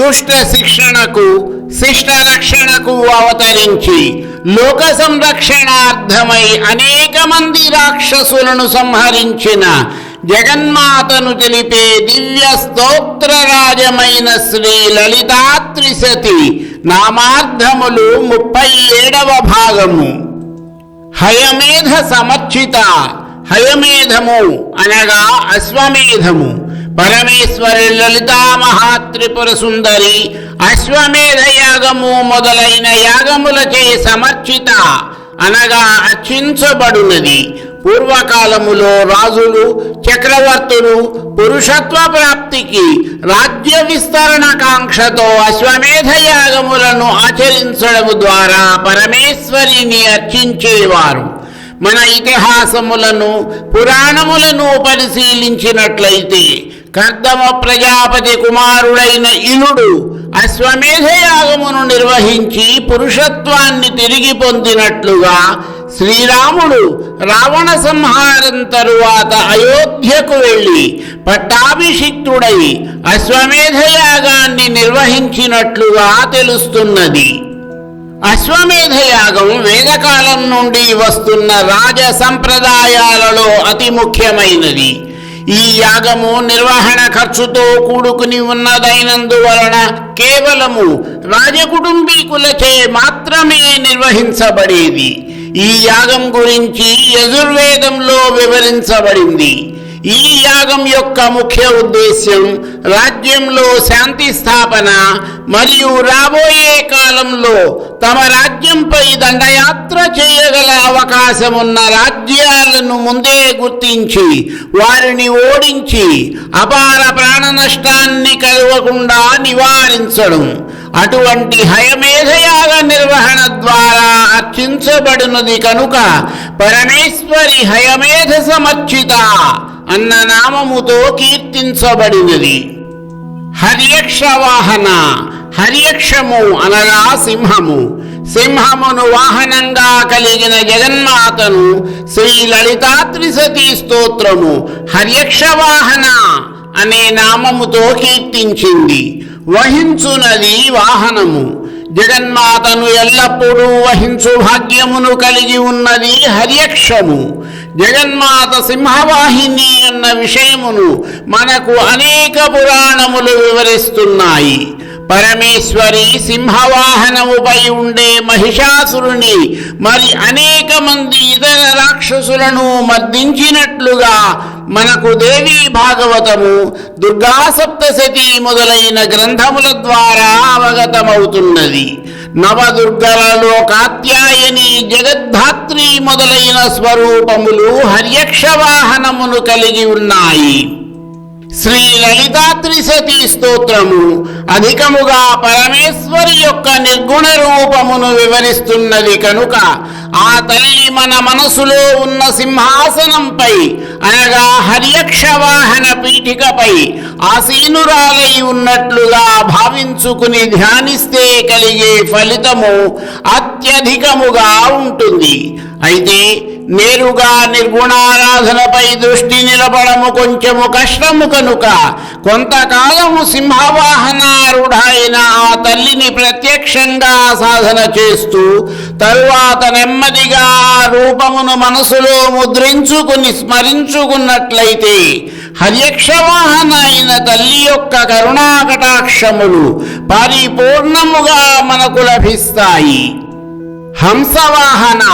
దుష్ట శిక్షణకు శిష్ట రక్షణకు అవతరించి లోక సంరక్షణార్థమై అనేక మంది రాక్షసులను సంహరించిన జగన్మాతను తెలిపే దివ్య స్తోత్రరాజమైన శ్రీ లలితాత్రిశతి నామార్థములు 37వ భాగము. హయమేధ సమర్చిత. హయమేధము అనగా అశ్వమేధము. పరమేశ్వరి లలితా మహాత్రిపుర సుందరి అశ్వమేధ యాగము మొదలైన యాగములచే సమర్చిత అనగా అర్చించబడునది. పూర్వకాలములో రాజులు చక్రవర్తులు పురుషత్వ ప్రాప్తికి రాజ్య విస్తరణ కాంక్షతో అశ్వమేధ యాగములను ఆచరించడం ద్వారా పరమేశ్వరిని అర్చించేవారు. మన ఇతిహాసములను పురాణములను పరిశీలించినట్లయితే కర్దమ ప్రజాపతి కుమారుడైన ఇనుడు అశ్వమేధ యాగమును నిర్వహించి పురుషత్వాన్ని తిరిగి పొందినట్లుగా శ్రీరాముడు రావణ సంహారం తరువాత అయోధ్యకు వెళ్ళి పట్టాభిషిక్తుడై అశ్వమేధ యాగాన్ని నిర్వహించినట్లుగా తెలుస్తున్నది. అశ్వమేధ యాగం వేదకాలం నుండి వస్తున్న రాజ సంప్రదాయాలలో అతి ముఖ్యమైనది. ఈ యాగము నిర్వహణ ఖర్చుతో కూడుకుని ఉన్నదైనందువలన కేవలము రాజకుటుంబీకులచే మాత్రమే నిర్వహించబడేది. ఈ యాగం గురించి యజుర్వేదంలో వివరించబడింది. ఈ యాగం యొక్క ముఖ్య ఉద్దేశ్యం రాజ్యంలో శాంతి స్థాపన మరియు రాబోయే కాలంలో తమ రాజ్యంపై దండయాత్ర చేయగల అవకాశమున్న రాజ్యాలను ముందే గుర్తించి వారిని ఓడించి అపార ప్రాణ నష్టాన్ని కలగకుండా నివారించడం. అటువంటి హయమేధయాగ నిర్వహణ ద్వారా అర్చించబడినది కనుక పరమేశ్వరి హయమేధ సమర్చిత అన్న నామముతో కీర్తించబడినది. హర్యక్ష వాహన. హర్యక్షము అనగా సింహము. సింహమును వాహనంగా కలిగిన జగన్మాతను శ్రీ లలితాత్రిశతి స్తోత్రము హర్యక్ష వాహన అనే నామముతో కీర్తించింది. వహించునది వాహనము. జగన్మాతను ఎల్లప్పుడూ వహించు భాగ్యమును కలిగి ఉన్నది హర్యక్షము. జగన్మాత సింహవాహిని అన్న విషయమును మనకు అనేక పురాణములు వివరిస్తున్నాయి. పరమేశ్వరి సింహవాహనముపై ఉండే మహిషాసురుని మరి అనేక మంది ఇతర రాక్షసులను మర్దించినట్లుగా మనకు దేవీ భాగవతము, దుర్గా సప్తశతి మొదలైన గ్రంథముల ద్వారా అవగతమవుతున్నది. నవదుర్గలలో కాత్యాయని, జగద్ధాత్రి మొదలైన స్వరూపములు హర్యక్ష వాహనమును కలిగి ఉన్నాయి. శ్రీ లలితాత్రిశతి స్తోత్రము అధికముగా పరమేశ్వరి యొక్క నిర్గుణ రూపమును వివరిస్తున్నది కనుక ఆ తల్లి మన మనసులో ఉన్న సింహాసనంపై అనగా హర్యక్ష వాహన పీఠికపై ఆసీనురాలై ఉన్నట్లుగా భావించుకుని ధ్యానిస్తే కలిగే ఫలితము అత్యధికముగా ఉంటుంది. అయితే నేరుగా నిర్గుణారాధనపై దృష్టి నిలబడము కొంచెము కష్టము కనుక కొంతకాలము సింహవాహనారూఢైన ఆ తల్లిని ప్రత్యక్షంగా సాధన చేస్తూ తరువాత నెమ్మదిగా ఆ రూపమును మనసులో ముద్రించుకుని స్మరించుకున్నట్లయితే హర్యక్షవాహన అయిన తల్లి యొక్క కరుణాకటాక్షములు పరిపూర్ణముగా మనకు లభిస్తాయి. హంసవాహన.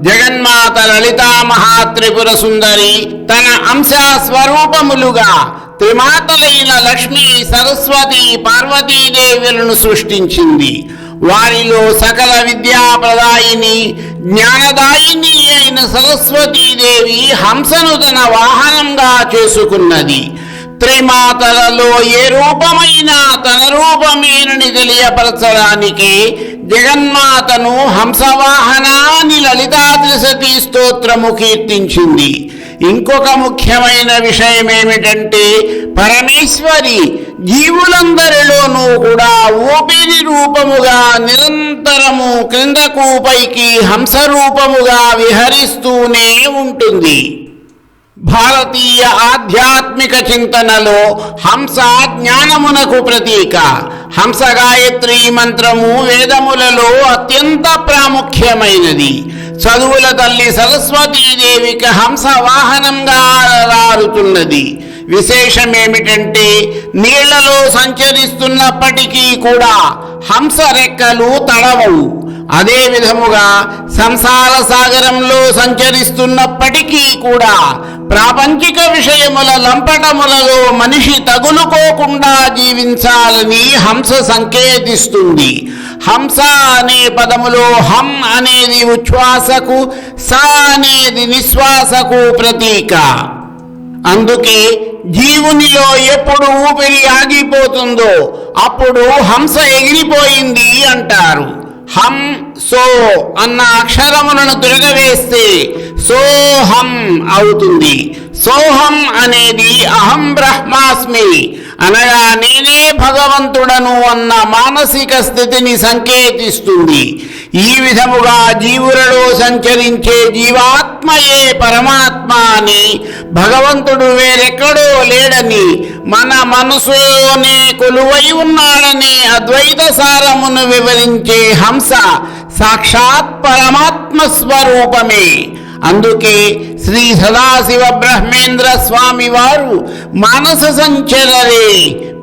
జగన్మాత లలితా మహాత్రిపుర సుందరి తన అంశ స్వరూపములుగా త్రిమాతలైన లక్ష్మీ, సరస్వతి, పార్వతీదేవులను సృష్టించింది. వారిలో సకల విద్యాప్రదాయిని, జ్ఞానదాయిని అయిన సరస్వతీదేవి హంసను తన వాహనంగా చేసుకున్నది. త్రిమాతలలో ఏ రూపమైనా తన రూపమేనని తెలియపరచడానికి జగన్మాతను హంసవాహనాన్ని లలితాత్రిశతి స్తోత్రము కీర్తించింది. ఇంకొక ముఖ్యమైన విషయం ఏమిటంటే పరమేశ్వరి జీవులందరిలోనూ కూడా ఊపిరి రూపముగా నిరంతరము క్రిందకు పైకి హంస రూపముగా విహరిస్తూనే ఉంటుంది. భారతీయ ఆధ్యాత్మిక చింతనలో హంస జ్ఞానమునకు ప్రతీక. హంస గాయత్రి మంత్రము వేదములలో అత్యంత ప్రాముఖ్యమైనది. చదువుల తల్లి సరస్వతీదేవికి హంస వాహనంగా రారుతున్నది. విశేషమేమిటంటే నీళ్లలో సంచరిస్తున్నప్పటికీ కూడా హంస రెక్కలు తడవవు. అదే విధముగా సంసార సాగరంలో సంచరిస్తున్నప్పటికీ కూడా ప్రాపంచిక విషయముల లంపటములలో మనిషి తగులుకోకుండా జీవించాలని హంస సంకేతిస్తుంది. హంస అనే పదములో హం అనేది ఉచ్ఛ్వాసకు, స అనేది నిశ్వాసకు ప్రతీక. అందుకే జీవునిలో ఎప్పుడు ఊపిరి ఆగిపోతుందో అప్పుడు హంస ఎగిరిపోయింది అంటారు. హం సో అన్న అక్షరములను తిరగవేస్తే సోహం అవుతుంది. సోహం అనేది అహం బ్రహ్మాస్మి అనగా నేనే భగవంతుడను అన్న మానసిక స్థితిని సంకేతిస్తుంది. ఈ విధముగా జీవులలో సంచరించే జీవాత్మయే పరమాత్మ అని, భగవంతుడు వేరెక్కడో లేడని, మన మనసులోనే కొలువై ఉన్నాడని అద్వైత సారమును వివరించే హంస సాక్షాత్ పరమాత్మ స్వరూపమే. అందుకే శ్రీ సదాశివ బ్రహ్మేంద్ర స్వామి వారు మానస సంచరరే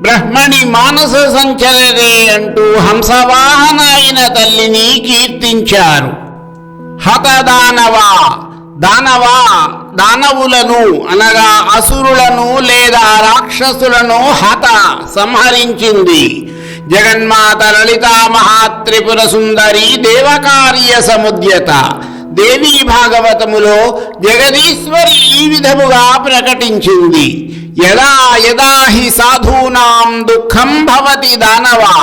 బ్రహ్మణి మానస సంచరరే అంటూ హంసవాహన అయిన తల్లిని కీర్తించారు. హతదానవా దానవులను అనగా అసురులను లేదా రాక్షసులను సంహరించింది. జగన్మాత లలితా మహాత్రిపుర సుందరి దేవకార్య సముద్యత. దేవీ భాగవతములో జగదీశ్వరి ఈ విధముగా ప్రకటించింది. యదా యదా హి సాధూనాం దుఃఖం భవతి దానవా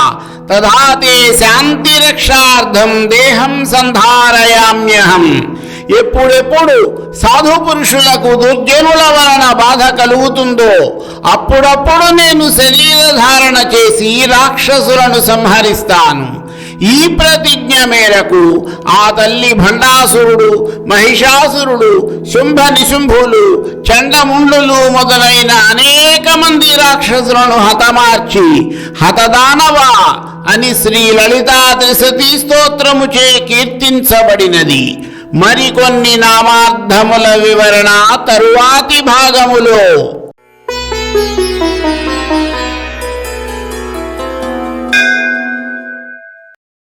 తదా తే శాంతి రక్షార్థం దేహం సంధారయామ్యహం. ఎప్పుడెప్పుడు సాధు పురుషులకు దుర్జనుల వలన బాధ కలుగుతుందో అప్పుడప్పుడు నేను శరీరధారణ చేసి రాక్షసులను సంహరిస్తాను. ఈ ప్రతిజ్ఞ మేరకు ఆ తల్లి భండాసురుడు, మహిషాసురుడు, శుంభ నిశుంభులు, చండముండులు మొదలైన అనేక మంది రాక్షసులను హతమార్చి హతదానవ అని శ్రీ లలితా త్రిశతీ స్తోత్రముచే కీర్తించబడినది. మరికొన్ని నామార్థముల వివరణ తరువాతి భాగములో.